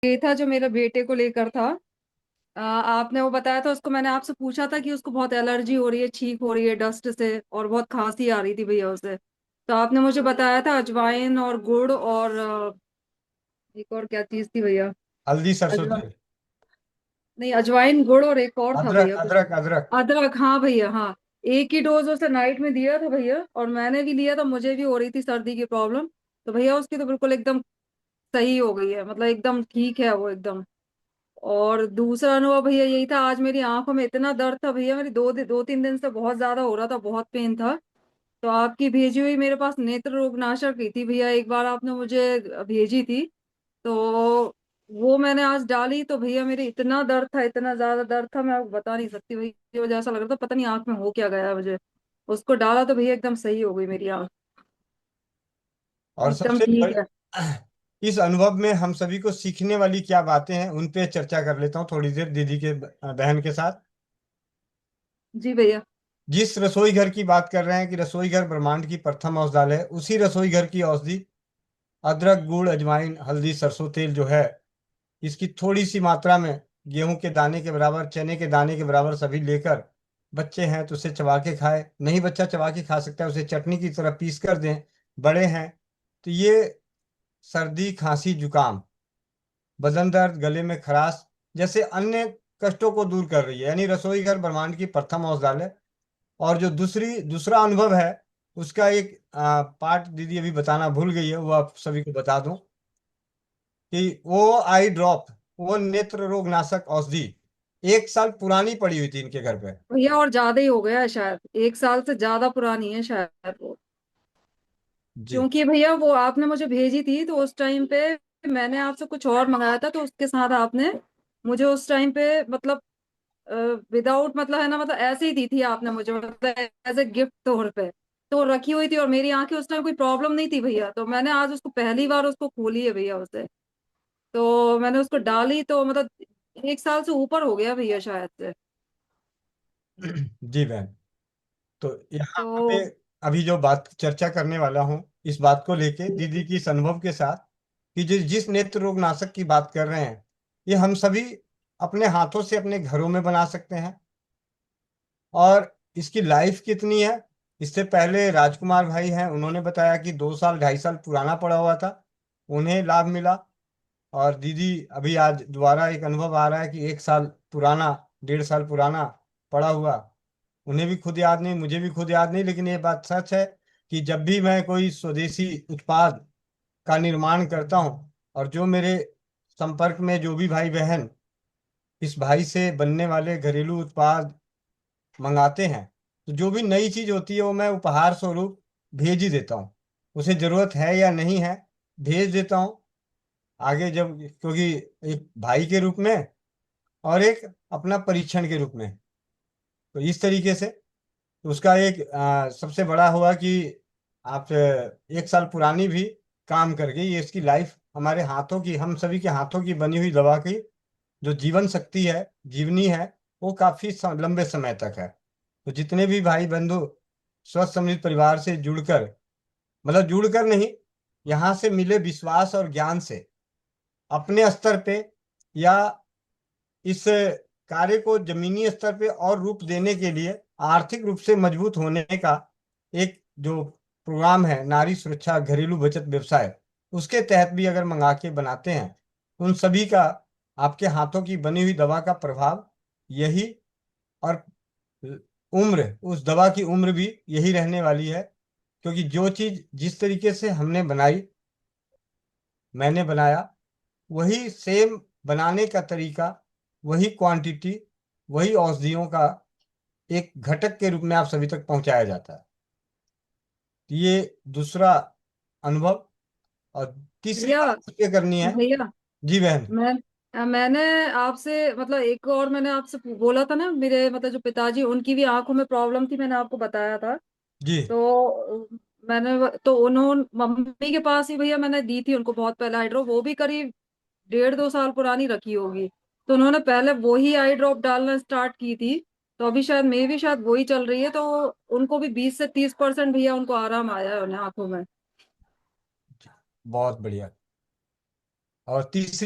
ये था जो मेरे बेटे को लेकर था। आपने वो बताया था उसको, मैंने आपसे पूछा था कि उसको बहुत एलर्जी हो रही है, छींक हो रही है डस्ट से, और बहुत खांसी आ रही थी भैया उसे। तो आपने मुझे बताया था अजवाइन और गुड़ और एक और क्या चीज थी भैया? हल्दी सरसों अजवा तेल। नहीं, अजवाइन गुड़ और एक और था अदरक भैया कुछ। अदरक अदरक। अदरक, हाँ भैया हाँ। एक ही डोज उसे नाइट में दिया था भैया, और मैंने भी लिया था, मुझे भी हो रही थी सर्दी की प्रॉब्लम। तो भैया उसकी तो बिल्कुल एकदम सही हो गई है, मतलब एकदम ठीक है वो एकदम। और दूसरा अनुभव भैया यही था, आज मेरी आंखों में इतना दर्द था भैया, मेरी 2 3 दिन से बहुत ज्यादा हो रहा था, बहुत पेन था। तो आपकी भेजी हुई मेरे पास नेत्र रोगनाशक की थी भैया, एक बार आपने मुझे भेजी थी। तो वो मैंने आज डाली, तो भैया मेरे इतना दर्द था, इतना ज्यादा दर्द था, मैं आपको बता नहीं सकती भैया, मुझे ऐसा लग रहा था पता नहीं आंख में हो क्या गया है मुझे। उसको डाला तो भैया एकदम सही हो गई मेरी आंख, और एकदम सबसे ठीक है। इस अनुभव में हम सभी को सीखने वाली क्या बातें हैं उन पे चर्चा कर लेता हूँ थोड़ी देर दीदी के बहन के साथ। जी भैया। जिस रसोई घर की बात कर रहे हैं कि रसोई घर ब्रह्मांड की प्रथम औषधालय है, उसी रसोई घर की औषधि अदरक गुड़ अजवाइन हल्दी सरसों तेल जो है, इसकी थोड़ी सी मात्रा में गेहूं के दाने के बराबर चने के दाने के बराबर सभी लेकर, बच्चे हैं तो उसे चबा के खाए, नहीं बच्चा चबा के खा सकता है उसे चटनी की तरह पीस कर दें, बड़े हैं तो ये सर्दी खांसी जुकाम बदन दर्द गले में खराश जैसे अन्य कष्टों को दूर कर रही है, यानी रसोई घर ब्रह्मांड की प्रथम औषधालय। और जो दूसरा अनुभव है, उसका एक पार्ट दीदी अभी बताना भूल गई है, वो आप सभी को बता दूं कि वो आई ड्रॉप, वो नेत्र रोग नाशक औषधि 1 साल पुरानी पड़ी हुई थी इनके घर पे। भैया और ज्यादा ही हो गया है शायद, 1 साल से ज्यादा पुरानी है शायद वो। जी। क्योंकि भैया वो आपने मुझे भेजी थी तो उस टाइम पे मैंने आपसे कुछ और मंगाया था, तो उसके साथ आपने मुझे उस टाइम पे मतलब विदाउट मतलब है ना, मतलब ऐसे ही दी थी आपने मुझे, मतलब एज ए गिफ्ट तौर पे। तो रखी हुई थी, और मेरी आंखें उस टाइम कोई प्रॉब्लम नहीं थी भैया, तो मैंने आज उसको पहली बार उसको खोली है भैया उसे। तो मैंने उसको डाली तो मतलब 1 साल से ऊपर हो गया भैया शायद से। जी बहन। तो यहाँ पे तो अभी जो बात चर्चा करने वाला हूँ, इस बात को लेके दीदी की इस अनुभव के साथ कि जिस नेत्र रोग नाशक की बात कर रहे हैं, ये हम सभी अपने हाथों से अपने घरों में बना सकते हैं। और इसकी लाइफ कितनी है, इससे पहले राजकुमार भाई हैं, उन्होंने बताया कि 2 साल 2.5 साल पुराना पड़ा हुआ था, उन्हें लाभ मिला। और दीदी अभी आज दोबारा एक अनुभव आ रहा है कि 1 साल पुराना 1.5 साल पुराना पड़ा हुआ, उन्हें भी खुद याद नहीं, मुझे भी खुद याद नहीं, लेकिन ये बात सच है कि जब भी मैं कोई स्वदेशी उत्पाद का निर्माण करता हूँ, और जो मेरे संपर्क में जो भी भाई बहन इस भाई से बनने वाले घरेलू उत्पाद मंगाते हैं, तो जो भी नई चीज होती है वो मैं उपहार स्वरूप भेज ही देता हूँ। उसे जरूरत है या नहीं है, भेज देता हूँ आगे, जब क्योंकि एक भाई के रूप में और एक अपना परीक्षण के रूप में। तो इस तरीके से तो उसका एक सबसे बड़ा हुआ कि आप 1 साल पुरानी भी काम कर गई, ये इसकी लाइफ हमारे हाथों की, हम सभी के हाथों की बनी हुई दवा की जो जीवन शक्ति है, जीवनी है, वो काफी लंबे समय तक है। तो जितने भी भाई बंधु स्वस्थ समृद्ध परिवार से जुड़कर, मतलब जुड़कर नहीं, यहाँ से मिले विश्वास और ज्ञान से अपने स्तर पे या इस कार्य को जमीनी स्तर पे और रूप देने के लिए आर्थिक रूप से मजबूत होने का एक जो प्रोग्राम है नारी सुरक्षा घरेलू बचत व्यवसाय, उसके तहत भी अगर मंगा के बनाते हैं, उन सभी का आपके हाथों की बनी हुई दवा का प्रभाव यही, और उम्र उस दवा की उम्र भी यही रहने वाली है। क्योंकि जो चीज जिस तरीके से हमने बनाई, मैंने बनाया, वही सेम बनाने का तरीका, वही क्वांटिटी, वही औषधियों का एक घटक के रूप में आप सभी तक पहुंचाया जाता है। तो ये दूसरा अनुभव। और तीसरी भैया, बात ये करनी है। भैया जी बहन। मैंने आपसे मतलब एक और मैंने आपसे बोला था ना, मेरे मतलब जो पिताजी उनकी भी आंखों में प्रॉब्लम थी, मैंने आपको बताया था। जी। तो तो उन्होंने मम्मी के पास ही भैया मैंने दी थी उनको बहुत पहले आई ड्रॉप, वो भी करीब 1.5 2 साल पुरानी रखी होगी। तो उन्होंने पहले वही आई ड्रॉप डालना स्टार्ट की थी। तो अभी शायद मे भी शायद वही चल रही है, तो उनको भी 20 से 30% भैया उनको आराम आया है उन्हें आंखों में। बहुत बढ़िया। और तीसरी